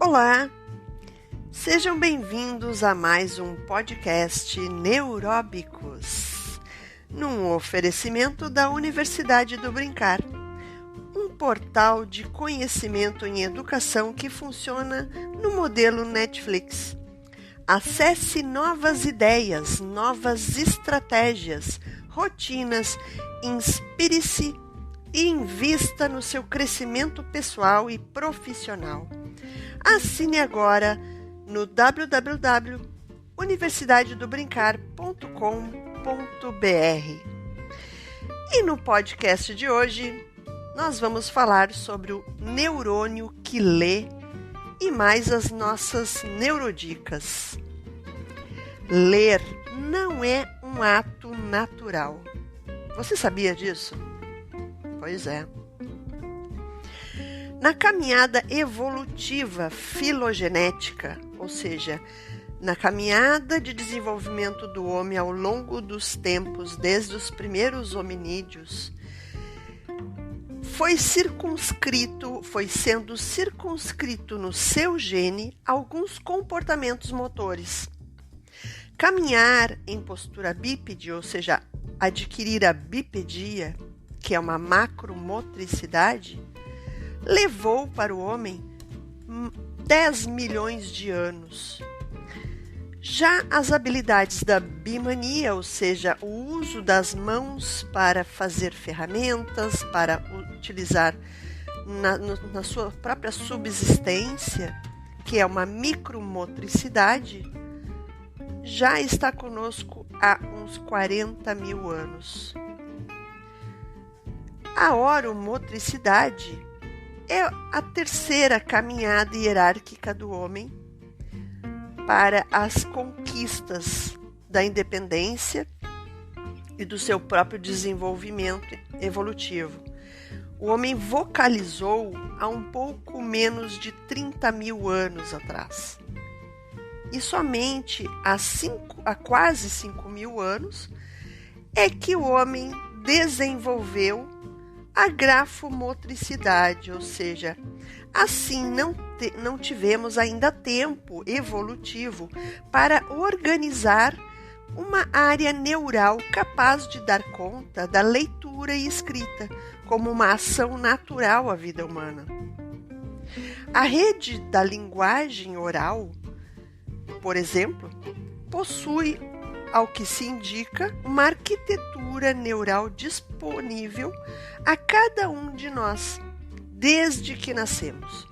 Olá, sejam bem-vindos a mais um podcast Neuróbicos, num oferecimento da Universidade do Brincar, um portal de conhecimento em educação que funciona no modelo Netflix. Acesse novas ideias, novas estratégias, rotinas, inspire-se e invista no seu crescimento pessoal e profissional. Assine agora no www.universidadedobrincar.com.br. E no podcast de hoje, nós vamos falar sobre o neurônio que lê e mais as nossas neurodicas. Ler não é um ato natural. Você sabia disso? Pois é. Na caminhada evolutiva filogenética, ou seja, na caminhada de desenvolvimento do homem ao longo dos tempos, desde os primeiros hominídeos, foi sendo circunscrito no seu gene alguns comportamentos motores. Caminhar em postura bípede, ou seja, adquirir a bipedia, que é uma macromotricidade, levou para o homem 10 milhões de anos. Já as habilidades da bimania, ou seja, o uso das mãos para fazer ferramentas, para utilizar na sua própria subsistência, que é uma micromotricidade, já está conosco há uns 40 mil anos. A oromotricidade é a terceira caminhada hierárquica do homem para as conquistas da independência e do seu próprio desenvolvimento evolutivo. O homem vocalizou há um pouco menos de 30 mil anos atrás. E somente há quase 5 mil anos é que o homem desenvolveu a grafomotricidade, ou seja, assim não tivemos ainda tempo evolutivo para organizar uma área neural capaz de dar conta da leitura e escrita como uma ação natural à vida humana. A rede da linguagem oral, por exemplo, possui, ao que se indica, uma arquitetura neural disponível a cada um de nós, desde que nascemos,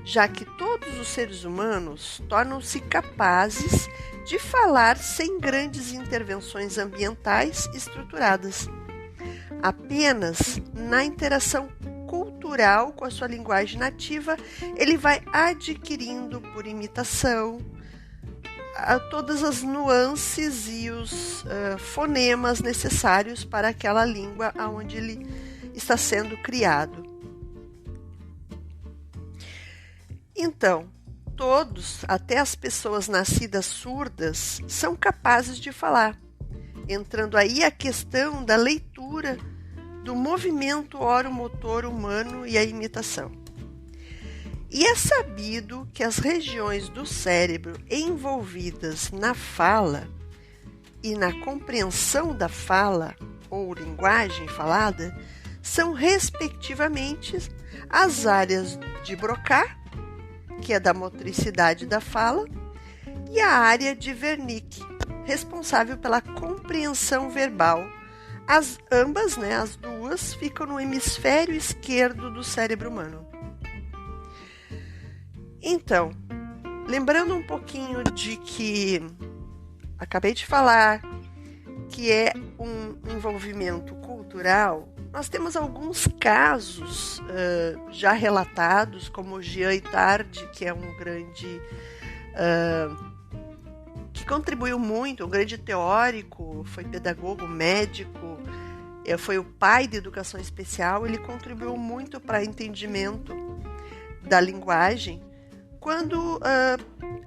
já que todos os seres humanos tornam-se capazes de falar sem grandes intervenções ambientais estruturadas. Apenas na interação cultural com a sua linguagem nativa, ele vai adquirindo por imitação todas as nuances e os fonemas necessários para aquela língua onde ele está sendo criado. Então, todos, até as pessoas nascidas surdas, são capazes de falar, entrando aí a questão da leitura do movimento oromotor humano e a imitação. E é sabido que as regiões do cérebro envolvidas na fala e na compreensão da fala ou linguagem falada são, respectivamente, as áreas de Broca, que é da motricidade da fala, e a área de Wernicke, responsável pela compreensão verbal. Ambas, as duas, ficam no hemisfério esquerdo do cérebro humano. Então, lembrando um pouquinho de que acabei de falar que é um envolvimento cultural, nós temos alguns casos já relatados, como Jean Itard, que é um grande que contribuiu muito, um grande teórico, foi pedagogo, médico, foi o pai da educação especial. Ele contribuiu muito para o entendimento da linguagem quando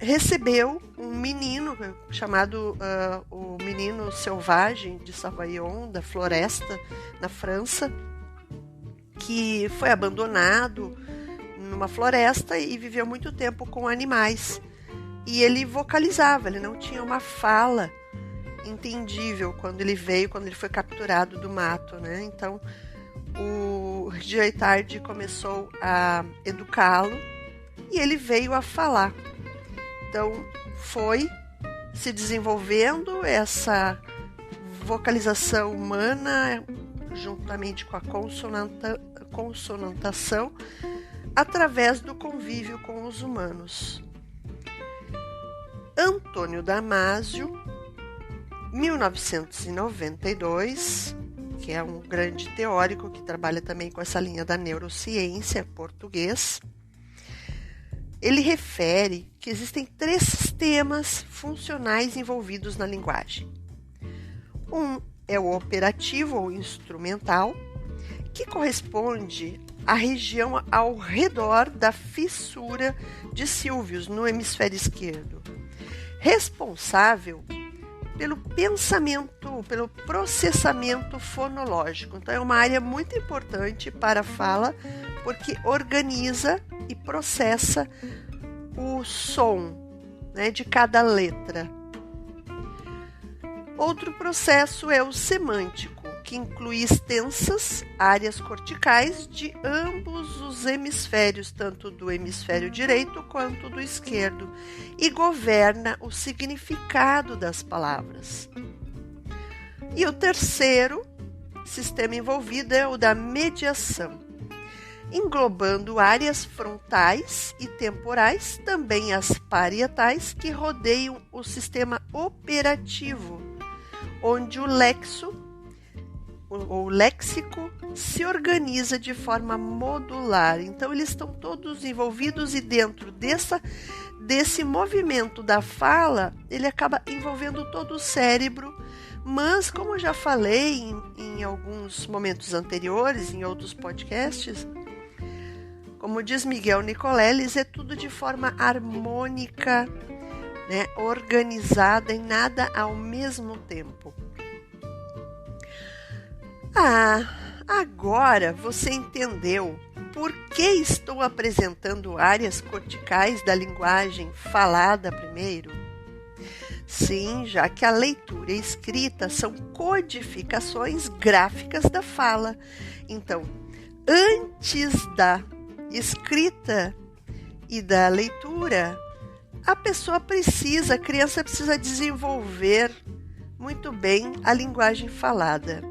recebeu um menino chamado o menino selvagem de Savaillon, da floresta, na França, que foi abandonado numa floresta e viveu muito tempo com animais. E ele vocalizava, ele não tinha uma fala entendível quando ele foi capturado do mato, né? Então, o Girard começou a educá-lo e ele veio a falar. Então, foi se desenvolvendo essa vocalização humana juntamente com a consonantação através do convívio com os humanos. Antônio Damasio, 1992, que é um grande teórico que trabalha também com essa linha da neurociência, português, ele refere que existem 3 sistemas funcionais envolvidos na linguagem. Um é o operativo ou instrumental, que corresponde à região ao redor da fissura de Sylvius no hemisfério esquerdo, responsável pelo pensamento, pelo processamento fonológico. Então, é uma área muito importante para a fala, porque organiza e processa o som, né, de cada letra. Outro processo é o semântico, que inclui extensas áreas corticais de ambos os hemisférios, tanto do hemisfério direito quanto do esquerdo, e governa o significado das palavras. E o terceiro sistema envolvido é o da mediação, englobando áreas frontais e temporais, também as parietais, que rodeiam o sistema operativo, onde o léxico se organiza de forma modular. Então, eles estão todos envolvidos e dentro desse movimento da fala, ele acaba envolvendo todo o cérebro, mas, como eu já falei em alguns momentos anteriores, em outros podcasts, como diz Miguel Nicoleles, é tudo de forma harmônica, né, organizada e nada ao mesmo tempo. Agora você entendeu por que estou apresentando áreas corticais da linguagem falada primeiro? Sim, já que a leitura e a escrita são codificações gráficas da fala. Então, antes da escrita e da leitura, a criança precisa desenvolver muito bem a linguagem falada.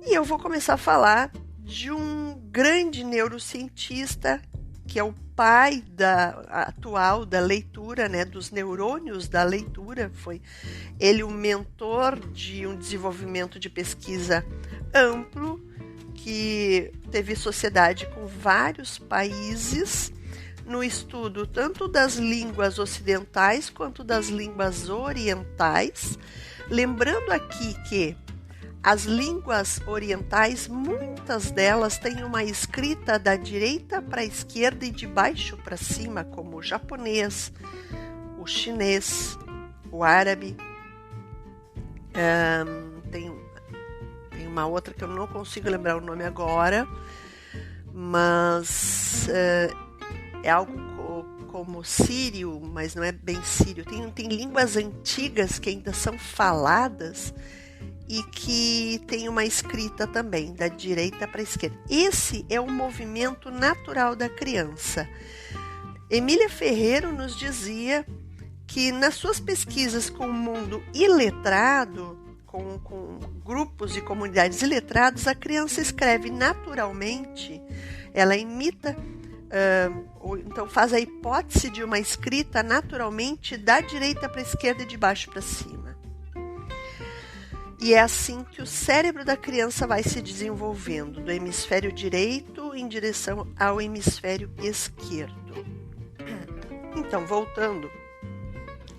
E eu vou começar a falar de um grande neurocientista, que é o pai atual da leitura, né, dos neurônios da leitura. Foi ele o mentor de um desenvolvimento de pesquisa amplo, que teve sociedade com vários países, no estudo tanto das línguas ocidentais quanto das línguas orientais. Lembrando aqui que as línguas orientais, muitas delas têm uma escrita da direita para a esquerda e de baixo para cima, como o japonês, o chinês, o árabe. Tem uma outra que eu não consigo lembrar o nome agora, mas é algo como sírio, mas não é bem sírio. Tem línguas antigas que ainda são faladas e que tem uma escrita também, da direita para a esquerda. Esse é o movimento natural da criança. Emília Ferreiro nos dizia que nas suas pesquisas com o mundo iletrado, com grupos e comunidades iletradas, a criança escreve naturalmente, ela imita, ou então faz a hipótese de uma escrita naturalmente da direita para a esquerda e de baixo para cima. E é assim que o cérebro da criança vai se desenvolvendo, do hemisfério direito em direção ao hemisfério esquerdo. Então, voltando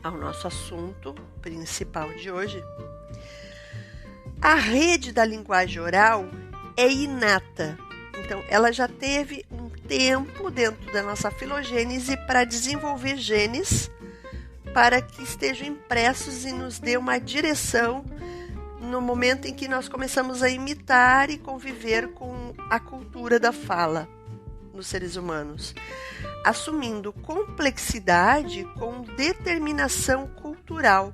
ao nosso assunto principal de hoje, a rede da linguagem oral é inata. Então, ela já teve um tempo dentro da nossa filogênese para desenvolver genes para que estejam impressos e nos dê uma direção no momento em que nós começamos a imitar e conviver com a cultura da fala. nos seres humanos, assumindo complexidade com determinação cultural,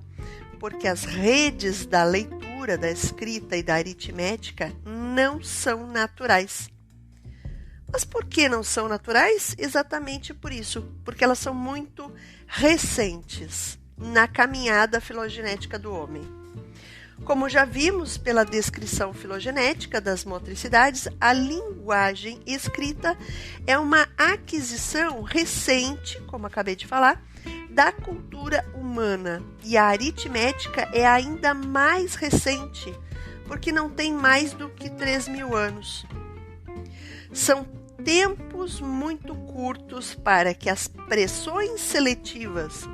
porque as redes da leitura, da escrita e da aritmética não são naturais. Mas por que não são naturais? Exatamente por isso, porque elas são muito recentes na caminhada filogenética do homem. Como já vimos pela descrição filogenética das motricidades, a linguagem escrita é uma aquisição recente, como acabei de falar, da cultura humana. E a aritmética é ainda mais recente, porque não tem mais do que 3.000 anos. São tempos muito curtos para que as pressões seletivas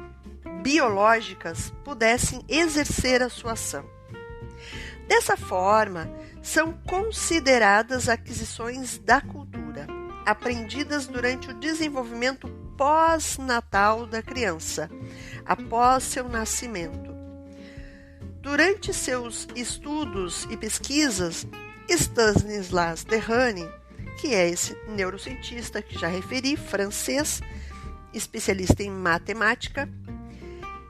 biológicas pudessem exercer a sua ação. Dessa forma, são consideradas aquisições da cultura, aprendidas durante o desenvolvimento pós-natal da criança, após seu nascimento. Durante seus estudos e pesquisas, Stanislas Dehaene, que é esse neurocientista que já referi, francês, especialista em matemática,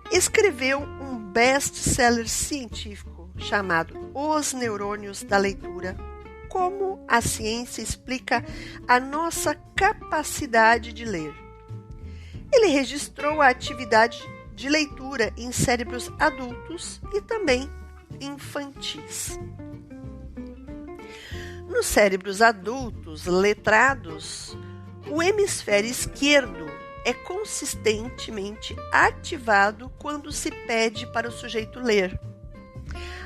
escreveu um best-seller científico chamado Os Neurônios da Leitura, como a ciência explica a nossa capacidade de ler. Ele registrou a atividade de leitura em cérebros adultos e também infantis. Nos cérebros adultos letrados, o hemisfério esquerdo é consistentemente ativado quando se pede para o sujeito ler.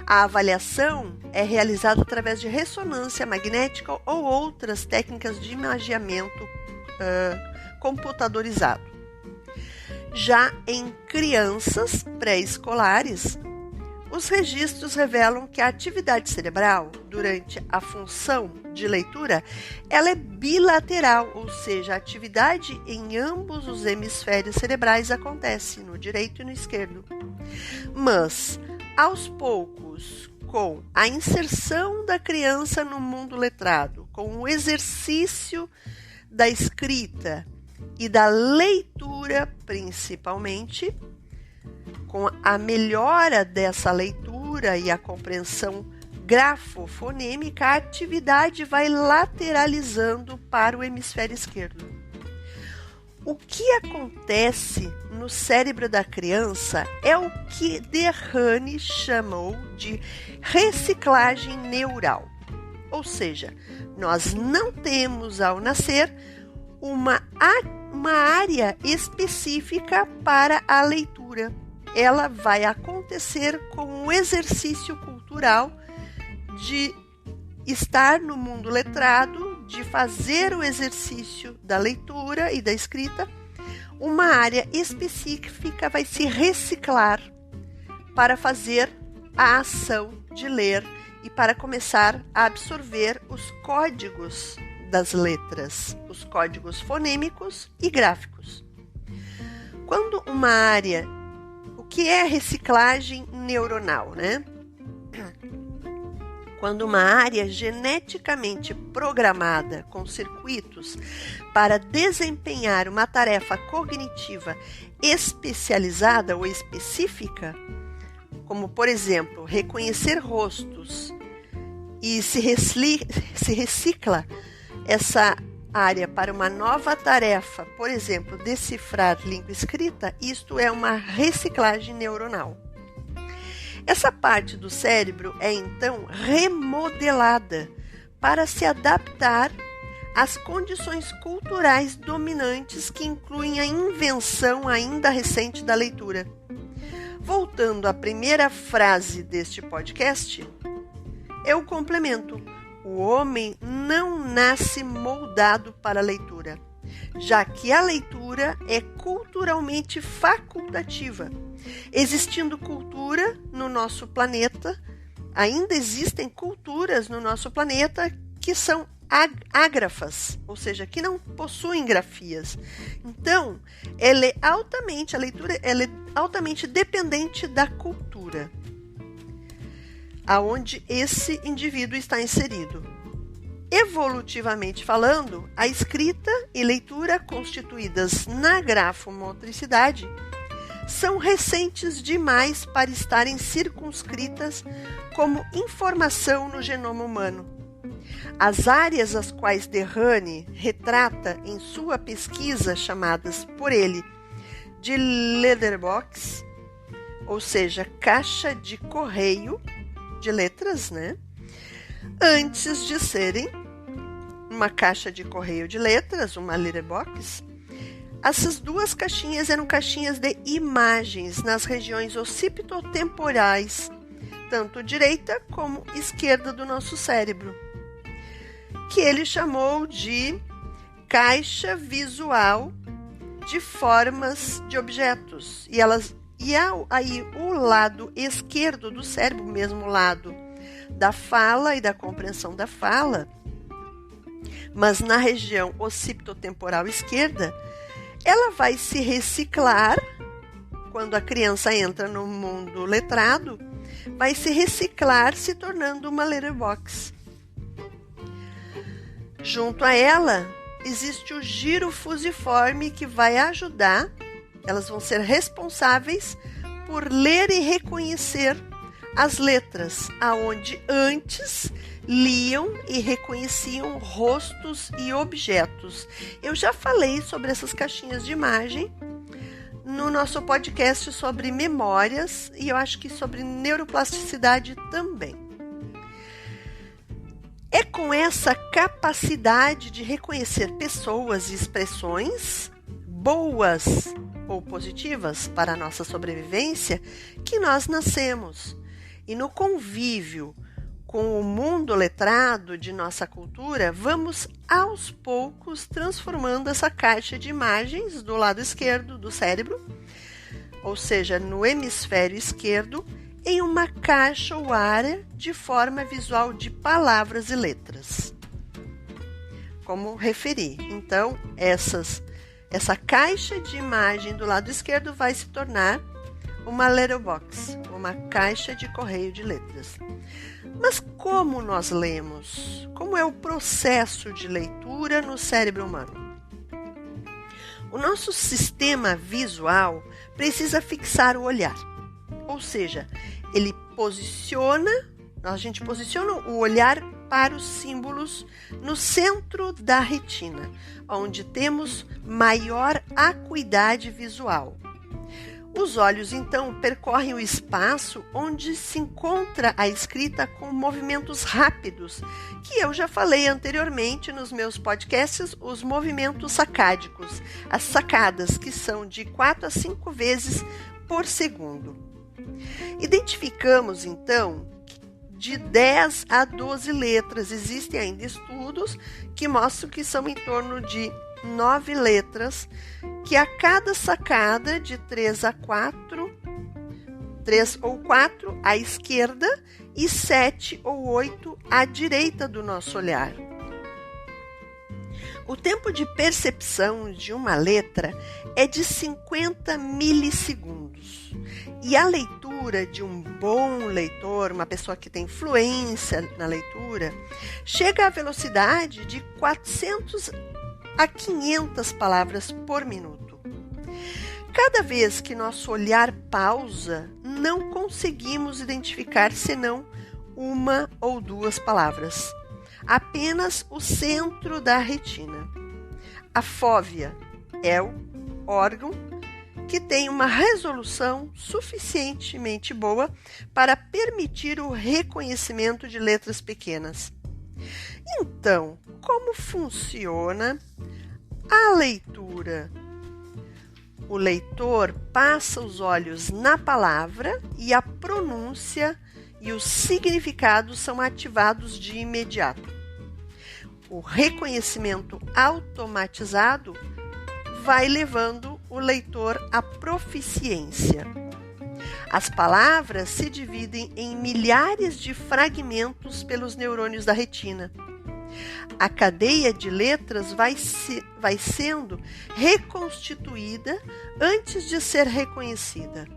A avaliação é realizada através de ressonância magnética ou outras técnicas de imagiamento computadorizado. Já em crianças pré-escolares, os registros revelam que a atividade cerebral, durante a função de leitura, ela é bilateral, ou seja, a atividade em ambos os hemisférios cerebrais acontece, no direito e no esquerdo. Mas, aos poucos, com a inserção da criança no mundo letrado, com o exercício da escrita e da leitura, principalmente, com a melhora dessa leitura e a compreensão grafofonêmica, a atividade vai lateralizando para o hemisfério esquerdo. O que acontece no cérebro da criança é o que Dehaene chamou de reciclagem neural. Ou seja, nós não temos ao nascer uma área específica para a leitura. Ela vai acontecer com o exercício cultural de estar no mundo letrado, de fazer o exercício da leitura e da escrita. Uma área específica vai se reciclar para fazer a ação de ler e para começar a absorver os códigos das letras, os códigos fonêmicos e gráficos. Quando uma área, o que é reciclagem neuronal, né? Quando uma área geneticamente programada com circuitos para desempenhar uma tarefa cognitiva especializada ou específica, como, por exemplo, reconhecer rostos, e se recicla essa área para uma nova tarefa, por exemplo, decifrar língua escrita, isto é uma reciclagem neuronal. Essa parte do cérebro é então remodelada para se adaptar às condições culturais dominantes que incluem a invenção ainda recente da leitura. Voltando à primeira frase deste podcast, eu complemento: o homem não nasce moldado para a leitura, já que a leitura é culturalmente facultativa. Existindo cultura no nosso planeta, ainda existem culturas no nosso planeta que são ágrafas, ou seja, que não possuem grafias. Então, a leitura ela é altamente dependente da cultura aonde esse indivíduo está inserido. Evolutivamente falando, a escrita e leitura constituídas na grafomotricidade são recentes demais para estarem circunscritas como informação no genoma humano. As áreas às quais Derrane retrata em sua pesquisa, chamadas por ele de letterbox, ou seja, caixa de correio de letras, antes de serem uma caixa de correio de letras, uma letterbox, essas duas caixinhas eram caixinhas de imagens nas regiões occipitotemporais, tanto direita como esquerda do nosso cérebro, que ele chamou de caixa visual de formas de objetos. E aí o lado esquerdo do cérebro, mesmo lado da fala e da compreensão da fala, mas na região occipitotemporal esquerda, ela vai se reciclar quando a criança entra no mundo letrado, vai se reciclar se tornando uma letterbox. Junto a ela, existe o giro fusiforme que vai ajudar, elas vão ser responsáveis por ler e reconhecer as letras, aonde antes liam e reconheciam rostos e objetos. Eu já falei sobre essas caixinhas de imagem no nosso podcast sobre memórias e eu acho que sobre neuroplasticidade também. É com essa capacidade de reconhecer pessoas e expressões boas ou positivas para a nossa sobrevivência que nós nascemos. E no convívio com o mundo letrado de nossa cultura, vamos aos poucos transformando essa caixa de imagens do lado esquerdo do cérebro, ou seja, no hemisfério esquerdo, em uma caixa ou área de forma visual de palavras e letras. Como referi, então, essa caixa de imagem do lado esquerdo vai se tornar uma letterbox, uma caixa de correio de letras. Mas como nós lemos? Como é o processo de leitura no cérebro humano? O nosso sistema visual precisa fixar o olhar, ou seja, a gente posiciona o olhar para os símbolos no centro da retina, onde temos maior acuidade visual. Os olhos, então, percorrem o espaço onde se encontra a escrita com movimentos rápidos, que eu já falei anteriormente nos meus podcasts, os movimentos sacádicos, as sacadas, que são de 4 a 5 vezes por segundo. Identificamos, então, de 10 a 12 letras. Existem ainda estudos que mostram que são em torno de 9 letras, que a cada sacada de 3 ou 4 à esquerda e 7 ou 8 à direita do nosso olhar. O tempo de percepção de uma letra é de 50 milissegundos. E a leitura de um bom leitor, uma pessoa que tem fluência na leitura, chega à velocidade de 400 a 500 palavras por minuto. Cada vez que nosso olhar pausa, não conseguimos identificar senão uma ou duas palavras. Apenas o centro da retina. A fóvea é o órgão que tem uma resolução suficientemente boa para permitir o reconhecimento de letras pequenas. Então, como funciona a leitura? O leitor passa os olhos na palavra e a pronúncia e os significados são ativados de imediato. O reconhecimento automatizado vai levando o leitor à proficiência. As palavras se dividem em milhares de fragmentos pelos neurônios da retina. A cadeia de letras vai sendo reconstituída antes de ser reconhecida.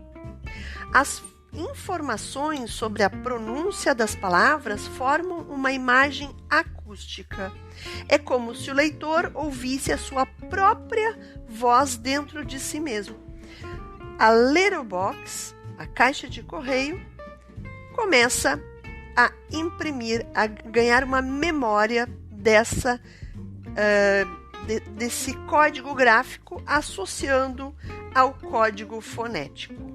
informações sobre a pronúncia das palavras formam uma imagem acústica. É como se o leitor ouvisse a sua própria voz dentro de si mesmo. A letterbox, a caixa de correio, começa a imprimir, a ganhar uma memória desse código gráfico associando ao código fonético.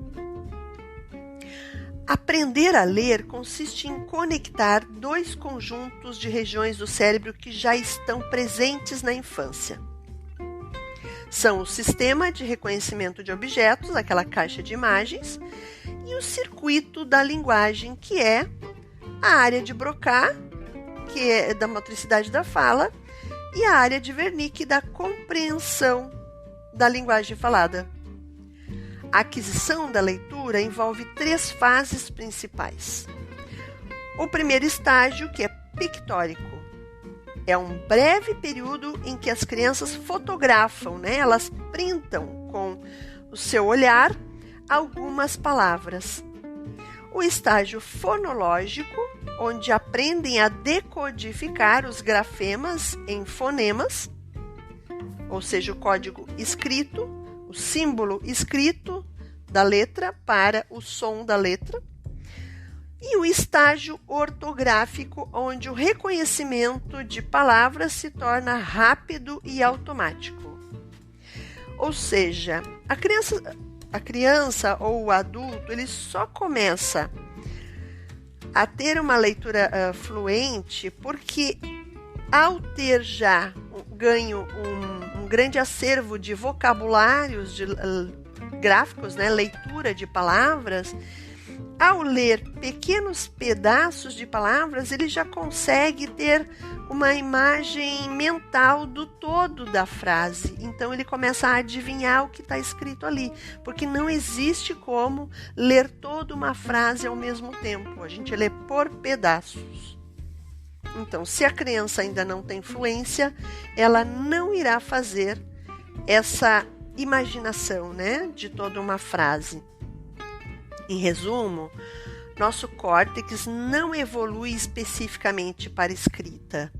Aprender a ler consiste em conectar dois conjuntos de regiões do cérebro que já estão presentes na infância. São o sistema de reconhecimento de objetos, aquela caixa de imagens, e o circuito da linguagem, que é a área de Broca, que é da motricidade da fala, e a área de Wernicke, da compreensão da linguagem falada. A aquisição da leitura envolve 3 fases principais. O primeiro estágio, que é pictórico, é um breve período em que as crianças fotografam, elas printam com o seu olhar algumas palavras. O estágio fonológico, onde aprendem a decodificar os grafemas em fonemas, ou seja, o código escrito, o símbolo escrito da letra para o som da letra. E o estágio ortográfico, onde o reconhecimento de palavras se torna rápido e automático. Ou seja, a criança ou o adulto, ele só começa a ter uma leitura fluente porque, ao ter já ganho um grande acervo de vocabulários, de gráficos, leitura de palavras, ao ler pequenos pedaços de palavras, ele já consegue ter uma imagem mental do todo da frase. Então, ele começa a adivinhar o que está escrito ali, porque não existe como ler toda uma frase ao mesmo tempo. A gente lê por pedaços. Então, se a criança ainda não tem fluência, ela não irá fazer essa imaginação, de toda uma frase. Em resumo, nosso córtex não evolui especificamente para a escrita.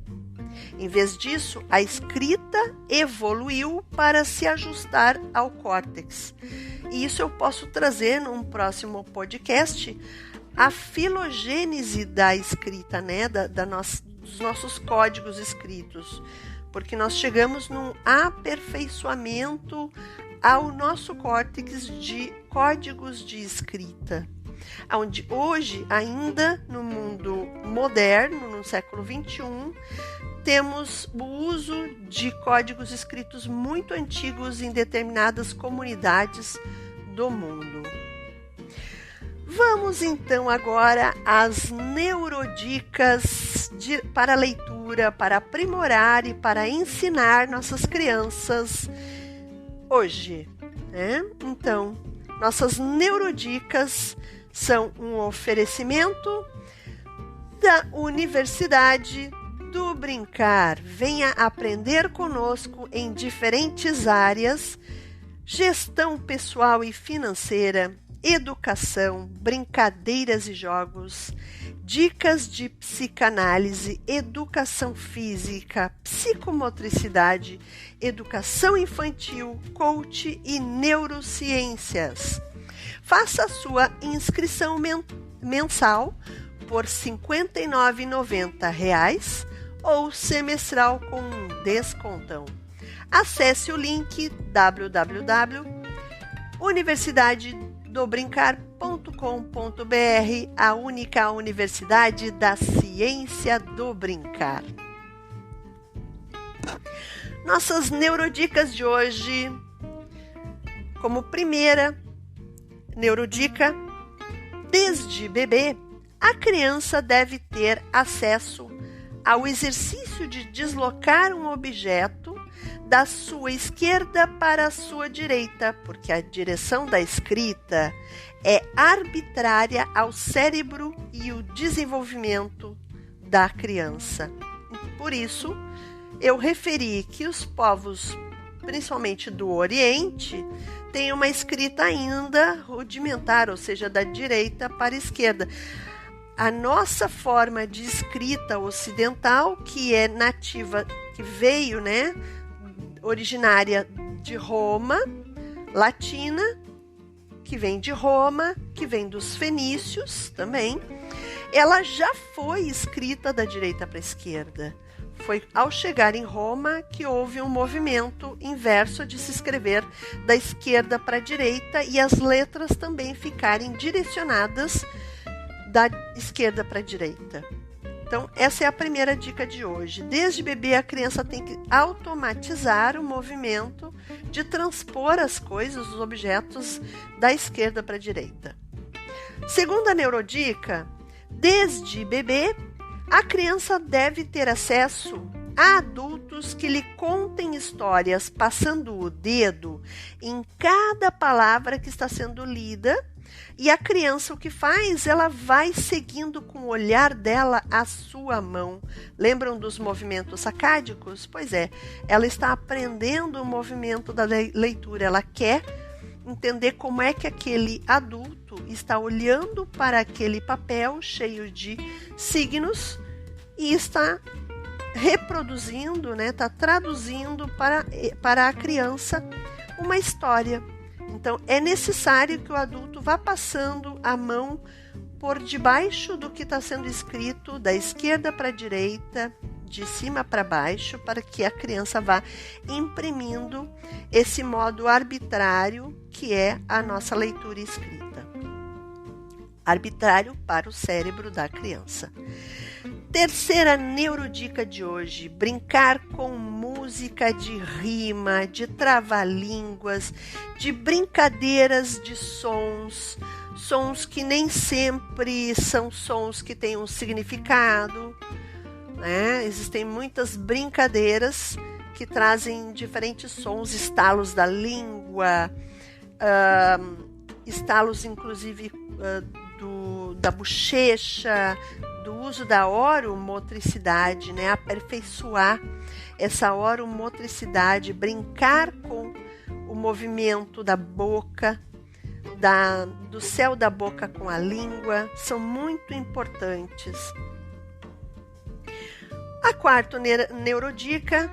Em vez disso, a escrita evoluiu para se ajustar ao córtex. E isso eu posso trazer num próximo podcast, a filogênese da escrita, dos nossos códigos escritos. Porque nós chegamos num aperfeiçoamento ao nosso córtex de códigos de escrita, onde hoje, ainda no mundo moderno, no século XXI, temos o uso de códigos escritos muito antigos em determinadas comunidades do mundo. Vamos então agora às neurodicas para leitura, para aprimorar e para ensinar nossas crianças hoje. Então, nossas neurodicas são um oferecimento da Universidade do Brincar. Venha aprender conosco em diferentes áreas: gestão pessoal e financeira, educação, brincadeiras e jogos, dicas de psicanálise, educação física, psicomotricidade, educação infantil, coach e neurociências. Faça a sua inscrição mensal por R$ 59,90 ou semestral com um descontão. Acesse o link www.universidadedobrincar.com.br, a única universidade da ciência do brincar. Nossas neurodicas de hoje, como primeira neurodica: desde bebê, a criança deve ter acesso ao exercício de deslocar um objeto da sua esquerda para a sua direita, porque a direção da escrita é arbitrária ao cérebro e o desenvolvimento da criança. Por isso, eu referi que os povos, principalmente do Oriente, tem uma escrita ainda rudimentar, ou seja, da direita para a esquerda. A nossa forma de escrita ocidental, que é nativa, que veio, né, originária de Roma, latina, que vem de Roma, que vem dos fenícios também, ela já foi escrita da direita para a esquerda. Foi ao chegar em Roma que houve um movimento inverso de se escrever da esquerda para a direita e as letras também ficarem direcionadas da esquerda para a direita. Então, essa é a primeira dica de hoje. Desde bebê, a criança tem que automatizar o movimento de transpor as coisas, os objetos, da esquerda para a direita. Segunda neurodica, desde bebê, a criança deve ter acesso a adultos que lhe contem histórias, passando o dedo em cada palavra que está sendo lida. E a criança, o que faz? Ela vai seguindo com o olhar dela a sua mão. Lembram dos movimentos sacádicos? Pois é, ela está aprendendo o movimento da leitura. Ela quer entender como é que aquele adulto está olhando para aquele papel cheio de signos e está reproduzindo, né? Está traduzindo para a criança uma história. Então, é necessário que o adulto vá passando a mão por debaixo do que está sendo escrito, da esquerda para a direita, de cima para baixo, para que a criança vá imprimindo esse modo arbitrário que é a nossa leitura escrita. Arbitrário para o cérebro da criança. Terceira neurodica de hoje, brincar com música de rima, de trava-línguas, de brincadeiras de sons, sons que nem sempre são sons que têm um significado, né? Existem muitas brincadeiras que trazem diferentes sons, estalos da língua, estalos inclusive da bochecha, do uso da oromotricidade, né? Aperfeiçoar essa oromotricidade, brincar com o movimento da boca, do céu da boca com a língua, são muito importantes. A quarta neurodica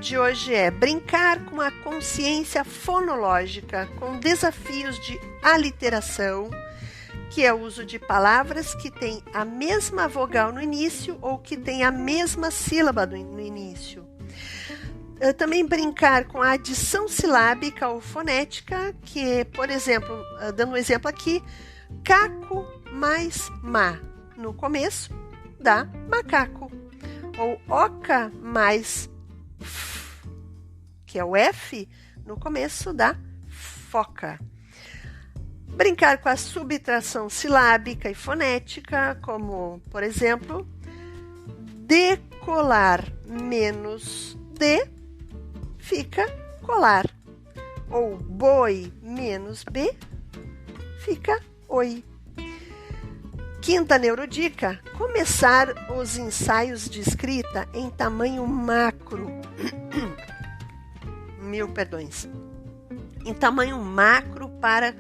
de hoje é brincar com a consciência fonológica, com desafios de aliteração, que é o uso de palavras que têm a mesma vogal no início ou que têm a mesma sílaba no início. Também brincar com a adição silábica ou fonética, que é, por exemplo, dando um exemplo aqui, caco mais ma no começo dá macaco, ou oca mais f, que é o F, no começo dá foca. Brincar com a subtração silábica e fonética, como, por exemplo, decolar menos de fica colar, ou boi menos b fica oi. Quinta neurodica, começar os ensaios de escrita em tamanho macro. Em tamanho macro para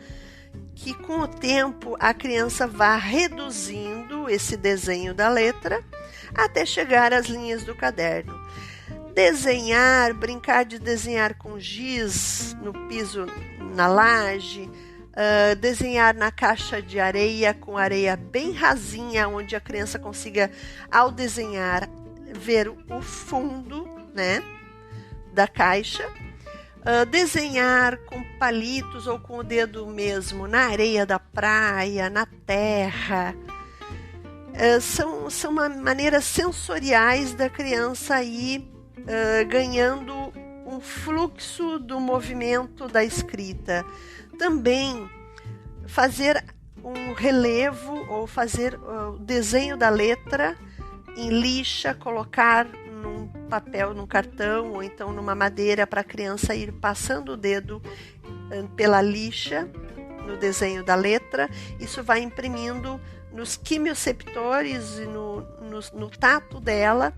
que com o tempo a criança vá reduzindo esse desenho da letra até chegar às linhas do caderno. Desenhar, brincar de desenhar com giz no piso, na laje, desenhar na caixa de areia com areia bem rasinha, onde a criança consiga, ao desenhar, ver o fundo, né, da caixa. Desenhar com palitos ou com o dedo mesmo na areia da praia, na terra. São maneiras sensoriais da criança ir ganhando um fluxo do movimento da escrita. Também fazer um relevo ou fazer o desenho da letra em lixa, colocar num papel, num cartão ou então numa madeira para a criança ir passando o dedo pela lixa no desenho da letra. Isso vai imprimindo nos quimioceptores e no tato dela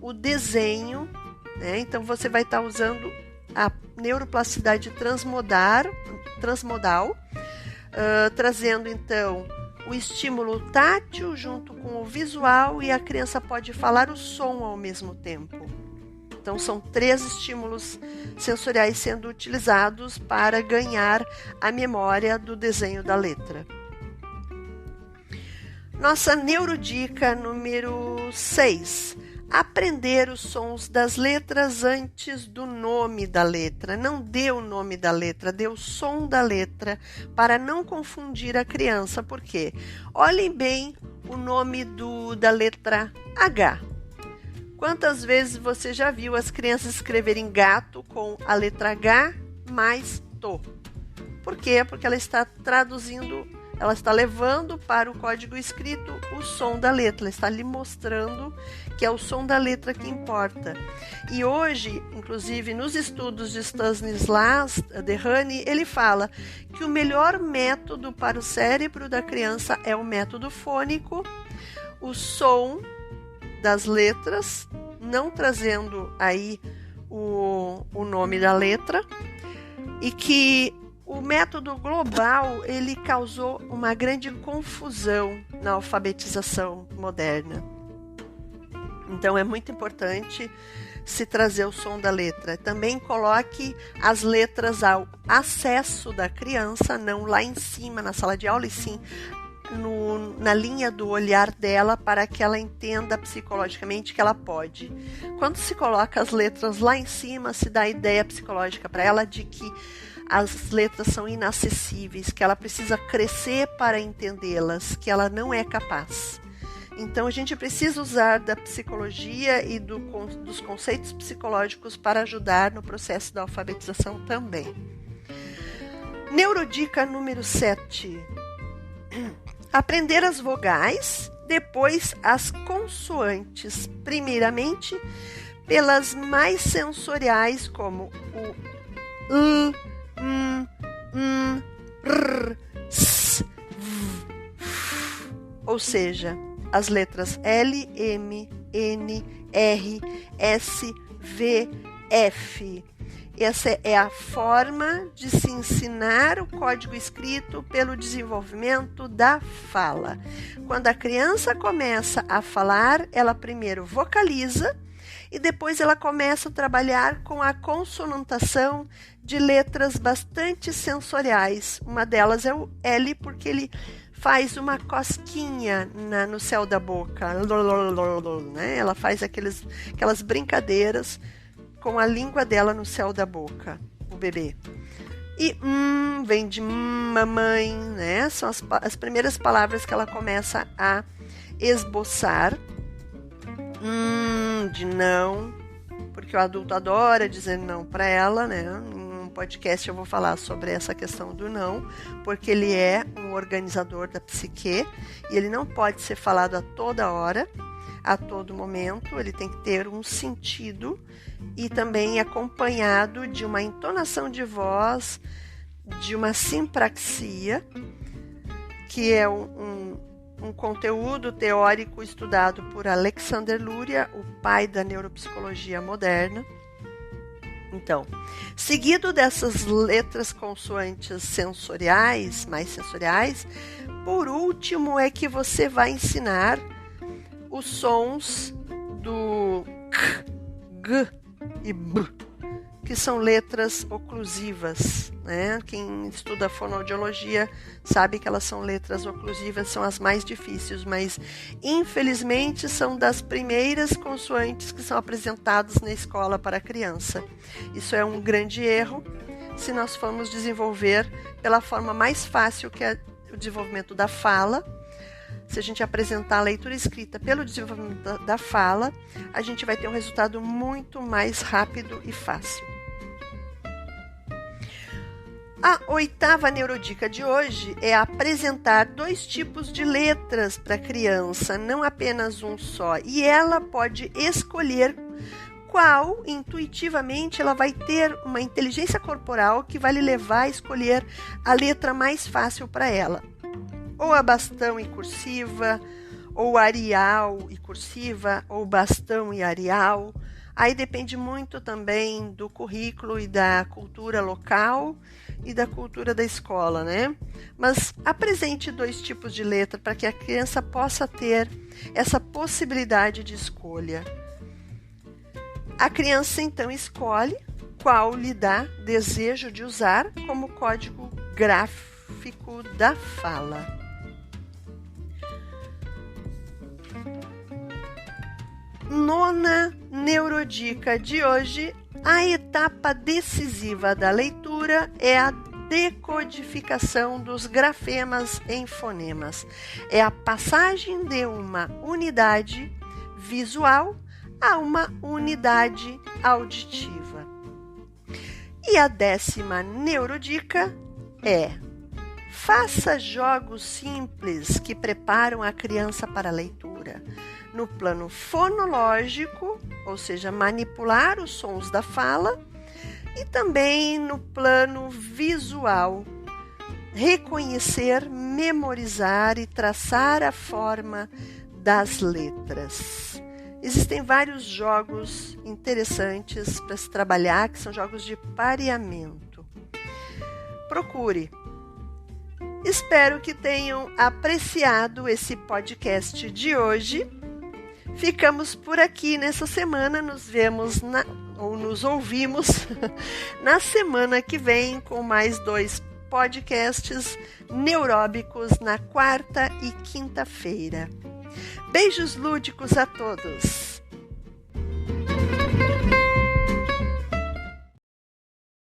o desenho, né? Então você vai estar usando a neuroplasticidade transmodal, trazendo então o estímulo tátil junto com o visual, e a criança pode falar o som ao mesmo tempo. Então são 3 estímulos sensoriais sendo utilizados para ganhar a memória do desenho da letra. Nossa neurodica número 6. Aprender os sons das letras antes do nome da letra. Não dê o nome da letra, dê o som da letra para não confundir a criança. Por quê? Olhem bem o nome da letra H. Quantas vezes você já viu as crianças escreverem gato com a letra H mais to? Por quê? Porque ela está traduzindo, ela está levando para o código escrito o som da letra. Ela está lhe mostrando que é o som da letra que importa. E hoje, inclusive nos estudos de Stanislas Dehaene, ele fala que o melhor método para o cérebro da criança é o método fônico, o som das letras, não trazendo aí o nome da letra, e que o método global ele causou uma grande confusão na alfabetização moderna. Então é muito importante se trazer o som da letra. Também coloque as letras ao acesso da criança, não lá em cima na sala de aula, e sim na linha do olhar dela, para que ela entenda psicologicamente que ela pode. Quando se coloca as letras lá em cima, se dá a ideia psicológica para ela de que as letras são inacessíveis, que ela precisa crescer para entendê-las, que ela não é capaz. Então a gente precisa usar da psicologia e dos conceitos psicológicos para ajudar no processo da alfabetização também. Neurodica número 7. Aprender as vogais, depois as consoantes, primeiramente pelas mais sensoriais, como o r, s, v, f, ou seja, as letras L, M, N, R, S, V, F. Essa é a forma de se ensinar o código escrito pelo desenvolvimento da fala. Quando a criança começa a falar, ela primeiro vocaliza e depois ela começa a trabalhar com a consonantação de letras bastante sensoriais. Uma delas é o L, porque ele faz uma cosquinha no céu da boca, né? Ela faz aquelas brincadeiras com a língua dela no céu da boca, o bebê. E vem de mamãe, né? São as primeiras palavras que ela começa a esboçar. De não, porque o adulto adora dizer não para ela, né? Num podcast eu vou falar sobre essa questão do não, porque ele é um organizador da psique e ele não pode ser falado a toda hora, a todo momento. Ele tem que ter um sentido e também acompanhado de uma entonação de voz, de uma simpraxia, que é um conteúdo teórico estudado por Alexander Luria, o pai da neuropsicologia moderna. Então, seguido dessas letras consoantes sensoriais, mais sensoriais, por último é que você vai ensinar os sons do k, g e b, que são letras oclusivas, né? Quem estuda fonoaudiologia sabe que elas são letras oclusivas, são as mais difíceis, mas infelizmente são das primeiras consoantes que são apresentadas na escola para a criança. Isso é um grande erro se nós formos desenvolver pela forma mais fácil, que é o desenvolvimento da fala. Se a gente apresentar a leitura escrita pelo desenvolvimento da fala, a gente vai ter um resultado muito mais rápido e fácil. A 8ª neurodica de hoje é apresentar 2 tipos de letras para a criança, não apenas um só. E ela pode escolher qual, intuitivamente, ela vai ter uma inteligência corporal que vai lhe levar a escolher a letra mais fácil para ela. Ou a bastão em cursiva, ou Arial e cursiva, ou bastão e Arial. Aí depende muito também do currículo e da cultura local e da cultura da escola, né? Mas apresente 2 tipos de letra para que a criança possa ter essa possibilidade de escolha. A criança então escolhe qual lhe dá desejo de usar como código gráfico da fala. Nona neurodica de hoje: a etapa decisiva da leitura é a decodificação dos grafemas em fonemas. É a passagem de uma unidade visual a uma unidade auditiva. E a 10ª neurodica é: faça jogos simples que preparam a criança para a leitura. No plano fonológico, ou seja, manipular os sons da fala, e também no plano visual, reconhecer, memorizar e traçar a forma das letras. Existem vários jogos interessantes para se trabalhar, que são jogos de pareamento. Procure. Espero que tenham apreciado esse podcast de hoje. Ficamos por aqui nessa semana, nos ouvimos na semana que vem com mais 2 podcasts neuróbicos na quarta e quinta-feira. Beijos lúdicos a todos!